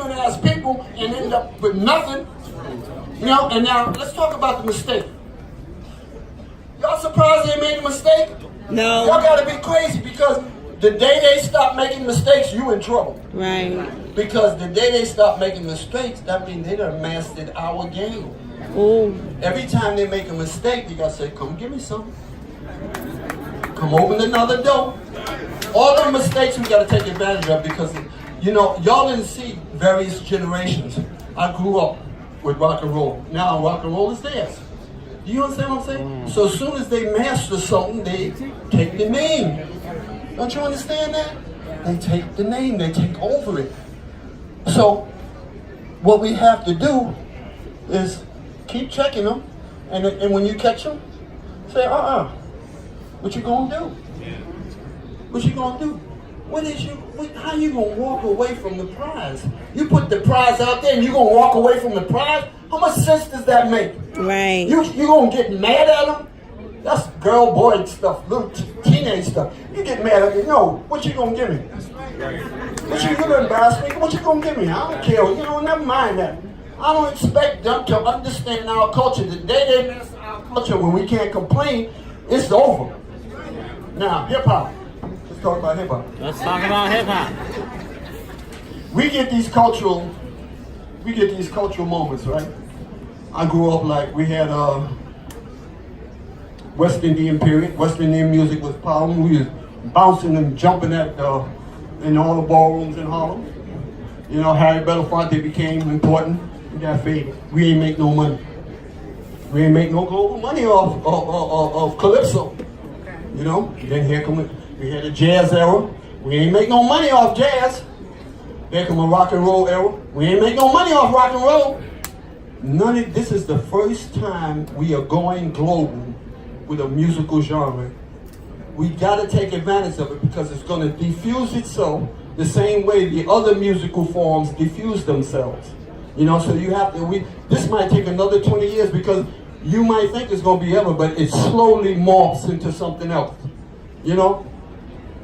ignorant ass people and end up with nothing. You know, and now let's talk about the mistake. Y'all surprised they made a mistake? No. Y'all gotta be crazy because the day they stop making mistakes, you in trouble. Right. Because the day they stop making mistakes, that means they done mastered our game. Ooh. Every time they make a mistake, you gotta say, come give me some. Come open another door. All the mistakes we gotta take advantage of because, you know, y'all didn't see various generations. I grew up with rock and roll. Now rock and roll is theirs. Do you understand what I'm saying? So as soon as they master something, they take the name. Don't you understand that? They take the name, they take over it. So what we have to do is keep checking them, and when you catch them, say, what you gonna do? What you gonna do? How you gonna walk away from the prize? You put the prize out there and you gonna walk away from the prize? How much sense does that make? Right. You gonna get mad at them? That's girl, boy stuff, little teenage stuff. You get mad at me, no, what you gonna give me? What you gonna embarrass me? What you gonna give me? I don't care, you know, never mind that. I don't expect them to understand our culture. The day they mess our culture when we can't complain, it's over. Now, hip hop. Let's talk about hip hop. Let's talk about hip hop. We get these cultural moments, right? I grew up like we had West Indian period. West Indian music was power. We was bouncing and jumping at in all the ballrooms in Harlem. You know, Harry Belafonte became important. We got faded. We ain't make no money. We ain't make no global money off Calypso. You know, then here come we had a jazz era. We ain't make no money off jazz. There come a rock and roll era. We ain't make no money off rock and roll. This is the first time we are going global with a musical genre. We gotta take advantage of it because it's gonna diffuse itself the same way the other musical forms diffuse themselves. You know, so you have to, this might take another 20 years because you might think it's gonna be ever, but it slowly morphs into something else. You know?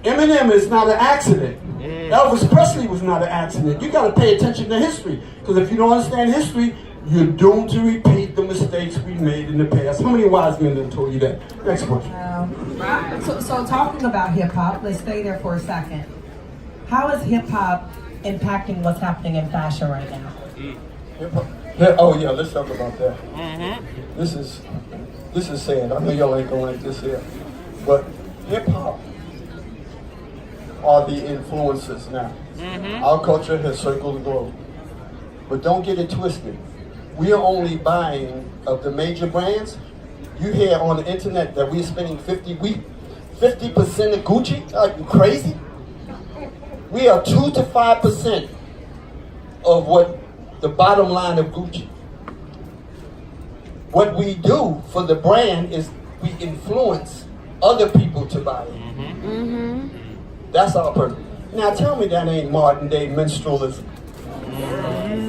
Eminem is not an accident. Elvis Presley was not an accident. You gotta pay attention to history because if you don't understand history, you're doomed to repeat the mistakes we made in the past. How many wise men have told you that? Next question. So talking about hip hop, let's stay there for a second. How is hip hop impacting what's happening in fashion right now? Hip-hop. Oh yeah, let's talk about that. This is sad. I know y'all ain't gonna like this here, but hip hop are the influences now. Our culture has circled the globe, but don't get it twisted. We are only buying of the major brands. You hear on the internet that we're spending 50% of Gucci? Are you crazy? We are 2 to 5% of what the bottom line of Gucci. What we do for the brand is we influence other people to buy it. That's our purpose. Now tell me that ain't modern day minstrelsism.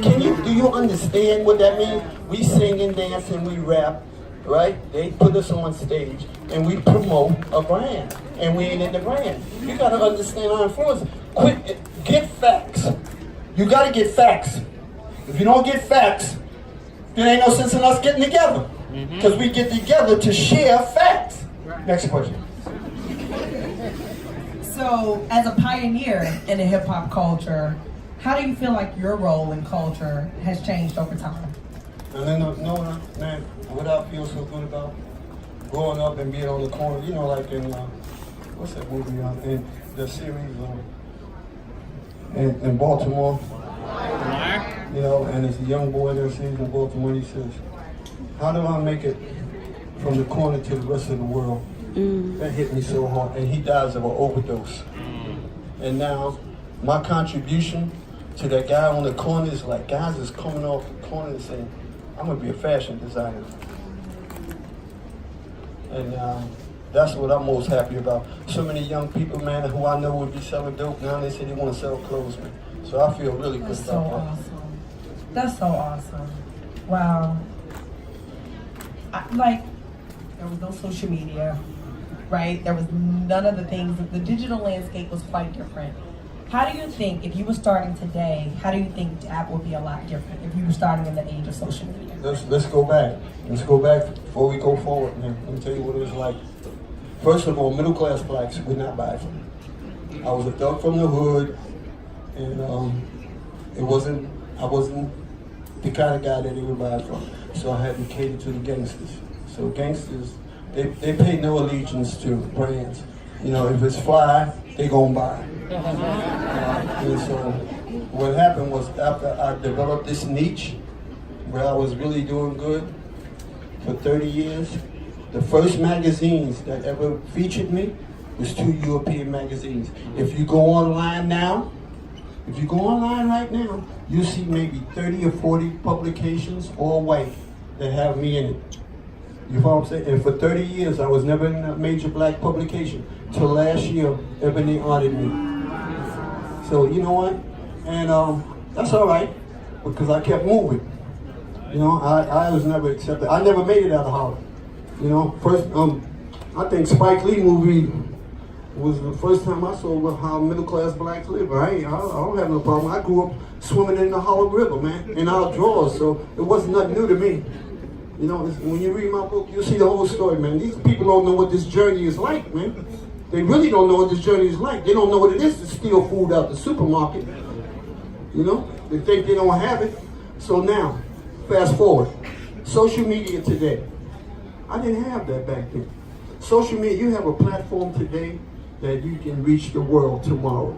Do you understand what that means? We sing and dance and we rap, right? They put us on stage and we promote a brand and we ain't in the brand. You gotta understand our influence. Get facts. You gotta get facts. If you don't get facts, there ain't no sense in us getting together. Because we get together to share facts. Next question. So, as a pioneer in the hip hop culture, how do you feel like your role in culture has changed over time? And then, man, what I feel so good about growing up and being on the corner, you know, like in, what's that movie, in the series in Baltimore, you know, and it's a young boy there sees in Baltimore, and he says, how do I make it from the corner to the rest of the world? That hit me so hard, and he dies of an overdose. And now, my contribution to that guy on the corner is like, guys is coming off the corner and saying, I'm gonna be a fashion designer. And that's what I'm most happy about. So many young people, man, who I know would be selling dope, now they say they want to sell clothes, man. So I feel really good about that. Awesome. That's so awesome. Wow. There was no social media, right? There was none of the things. The digital landscape was quite different. How do you think, if you were starting today, how do you think Dapper would be a lot different if you were starting in the age of social media? Let's go back. Let's go back before we go forward, man. Let me tell you what it was like. First of all, middle class blacks would not buy from me. I was a thug from the hood, and I wasn't the kind of guy that they would buy from. So I had to cater to the gangsters. So gangsters, they pay no allegiance to brands. You know, if it's fly, they gonna buy. And so what happened was after I developed this niche, where I was really doing good for 30 years, the first magazines that ever featured me was 2 European magazines. If you go online right now, you see maybe 30 or 40 publications, all white, that have me in it. You follow what I'm saying? And for 30 years, I was never in a major black publication. Till last year, Ebony honored me. So you know what? And that's all right, because I kept moving. You know, I was never accepted. I never made it out of Harlem. You know, first, I think Spike Lee movie was the first time I saw how middle class blacks live. I don't have no problem. I grew up swimming in the Harlem River, man, in our drawers, so it wasn't nothing new to me. You know, when you read my book, you'll see the whole story, man. These people don't know what this journey is like, man. They really don't know what this journey is like. They don't know what it is to steal food out the supermarket. You know, they think they don't have it. So now, fast forward, social media today. I didn't have that back then. Social media, you have a platform today that you can reach the world tomorrow.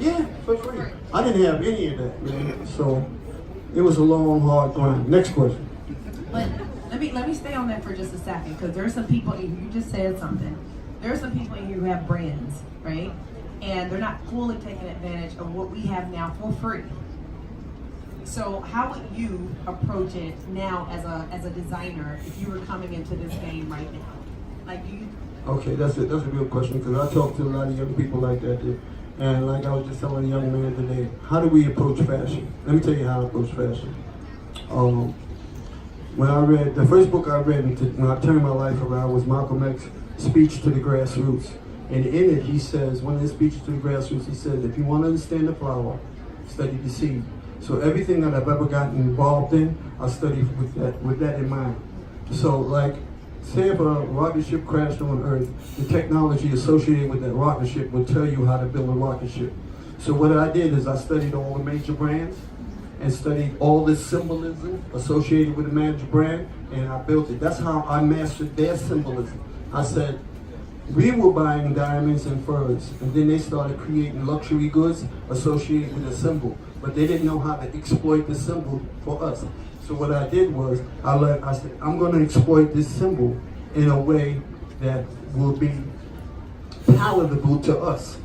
Yeah, for free. I didn't have any of that, man. So it was a long, hard grind. Next question. But let me stay on that for just a second, because there are some people, you just said something. There are some people in here who have brands, right? And they're not fully taking advantage of what we have now for free. So how would you approach it now as a designer if you were coming into this game right now? Like, do you? Okay, that's a good question, because I talk to a lot of young people like that. And like I was just telling a young man today, how do we approach fashion? Let me tell you how I approach fashion. When I read, the first book I read when I turned my life around was Malcolm X's Speech to the Grassroots. And in it, he says, one of his speeches to the grassroots, he says, if you want to understand the flower, study the seed. So everything that I've ever gotten involved in, I study with that in mind. So like, say if a rocket ship crashed on Earth, the technology associated with that rocket ship will tell you how to build a rocket ship. So what I did is I studied all the major brands and studied all the symbolism associated with a major brand, and I built it. That's how I mastered their symbolism. I said, we were buying diamonds and furs, and then they started creating luxury goods associated with a symbol, but they didn't know how to exploit the symbol for us. So what I did was, I said, I'm going to exploit this symbol in a way that will be palatable to us.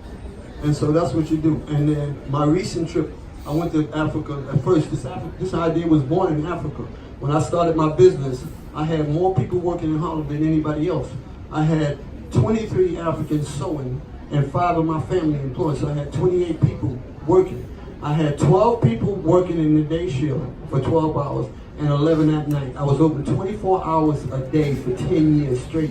And so that's what you do. And then my recent trip, I went to Africa. At first, this idea was born in Africa. When I started my business, I had more people working in Harlem than anybody else. I had 23 Africans sewing and 5 of my family employed. So I had 28 people working. I had 12 people working in the day shift for 12 hours and 11 at night. I was open 24 hours a day for 10 years straight.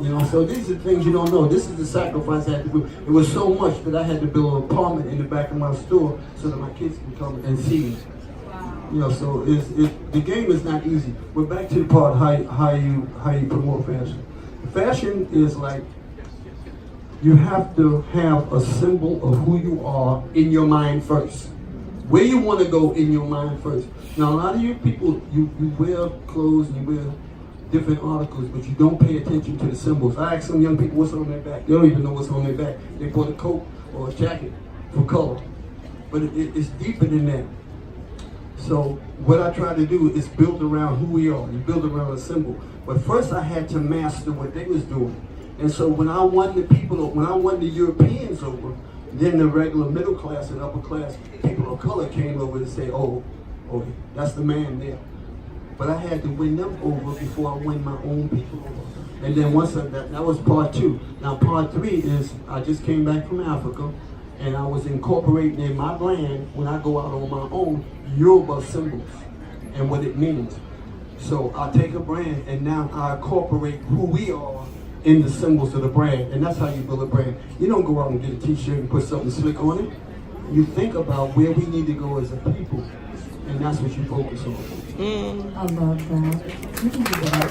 You know, so these are things you don't know. This is the sacrifice I had to do. It was so much that I had to build an apartment in the back of my store so that my kids can come and see me. You know, so the game is not easy. But back to the part how you promote fashion. Fashion is like, you have to have a symbol of who you are in your mind first. Where you want to go in your mind first. Now a lot of you people, you wear clothes and you wear different articles, but you don't pay attention to the symbols. I ask some young people what's on their back. They don't even know what's on their back. They bought a coat or a jacket for color. But it's deeper than that. So what I try to do is build around who we are. You build around a symbol. But first I had to master what they was doing. And so when I won the Europeans over, then the regular middle class and upper class people of color came over and say, oh, that's the man there. But I had to win them over before I win my own people over. And then once that was part 2. Now part 3 is I just came back from Africa and I was incorporating in my brand, when I go out on my own, Yoruba symbols and what it means. So I take a brand and now I incorporate who we are in the symbols of the brand, and that's how you build a brand. You don't go out and get a t-shirt and put something slick on it. You think about where we need to go as a people, and that's what you focus on. I love that. You can do that.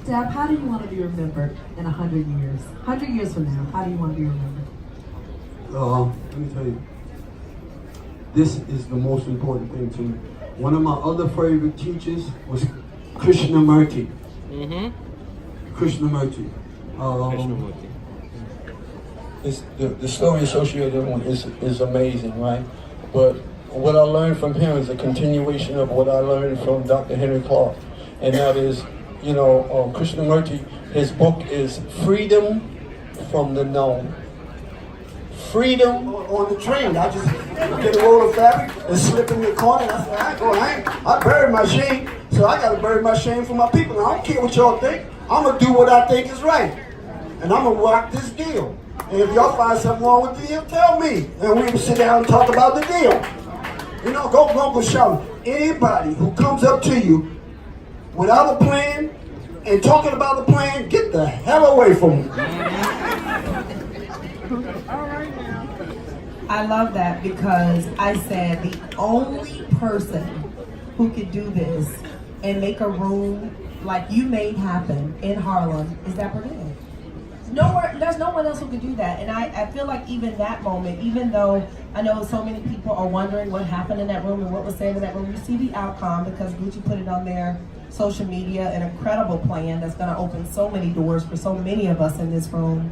Dab, how do you want to be remembered in 100 years? 100 years from now, how do you want to be remembered? Let me tell you, this is the most important thing to me. One of my other favorite teachers was Krishnamurti. Krishnamurti. It's the story associated with is amazing, right? But what I learned from him is a continuation of what I learned from Dr. Henry Clark, and that is, Krishnamurti, his book is Freedom from the Known. Freedom on the train. I just get a roll of fabric and slip in the corner. And I said, I buried my shame, so I got to bury my shame for my people. And I don't care what y'all think. I'm going to do what I think is right. And I'm going to rock this deal. And if y'all find something wrong with the deal, tell me. And we will sit down and talk about the deal. Go shout. Anybody who comes up to you without a plan and talking about the plan, get the hell away from me. I love that because I said the only person who could do this and make a room like you made happen in Harlem is Dapper. There's no one else who could do that. And I feel like even that moment, even though I know so many people are wondering what happened in that room and what was said in that room, you see the outcome because Gucci put it on their social media, an incredible plan that's going to open so many doors for so many of us in this room.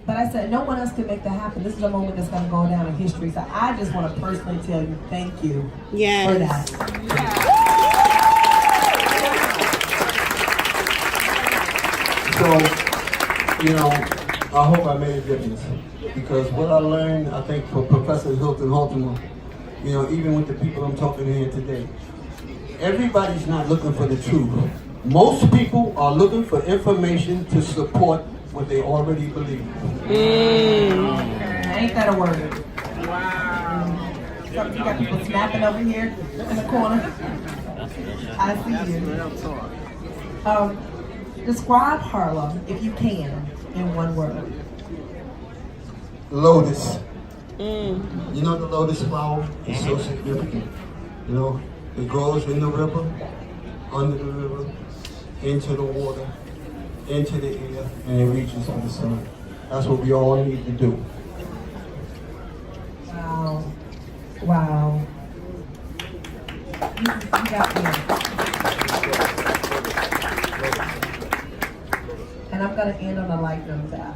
But I said, no one else can make that happen. This is a moment that's going to go down in history. So I just want to personally tell you thank you for that. So, I hope I made a difference. Because what I learned, I think, for Professor Hilton Halterman, even with the people I'm talking to here today, everybody's not looking for the truth. Most people are looking for information to support what they already believe. Ain't that a word? Wow. You got people snapping over here in the corner. I see you. Describe Harlem, if you can, in one word. Lotus. You know the lotus flower is so significant. It grows in the river, under the river, into the water, into the air, and it reaches for the sun. That's what we all need to do. Wow. Wow. You got me. And I'm going to end on a light note that.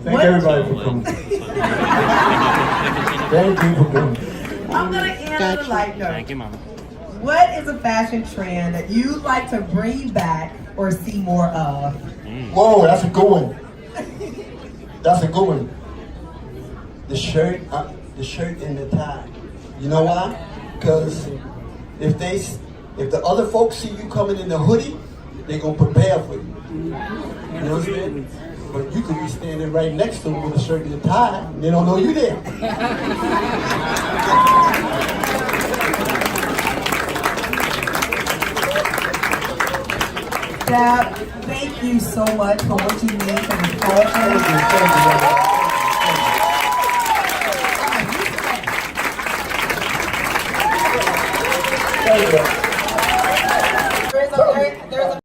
Thank everybody for coming. Thank you for coming. I'm going to end on a light note. Thank you, Mama. What is a fashion trend that you'd like to bring back or see more of? Whoa, that's a good one. That's a good one. The shirt and the tie. You know why? Because if the other folks see you coming in the hoodie, they're gonna prepare for you. You know what I'm saying? But you could be standing right next to them with a shirt and a tie, and they don't know you there. Dab, thank you so much for what you mean for the culture. Thank you.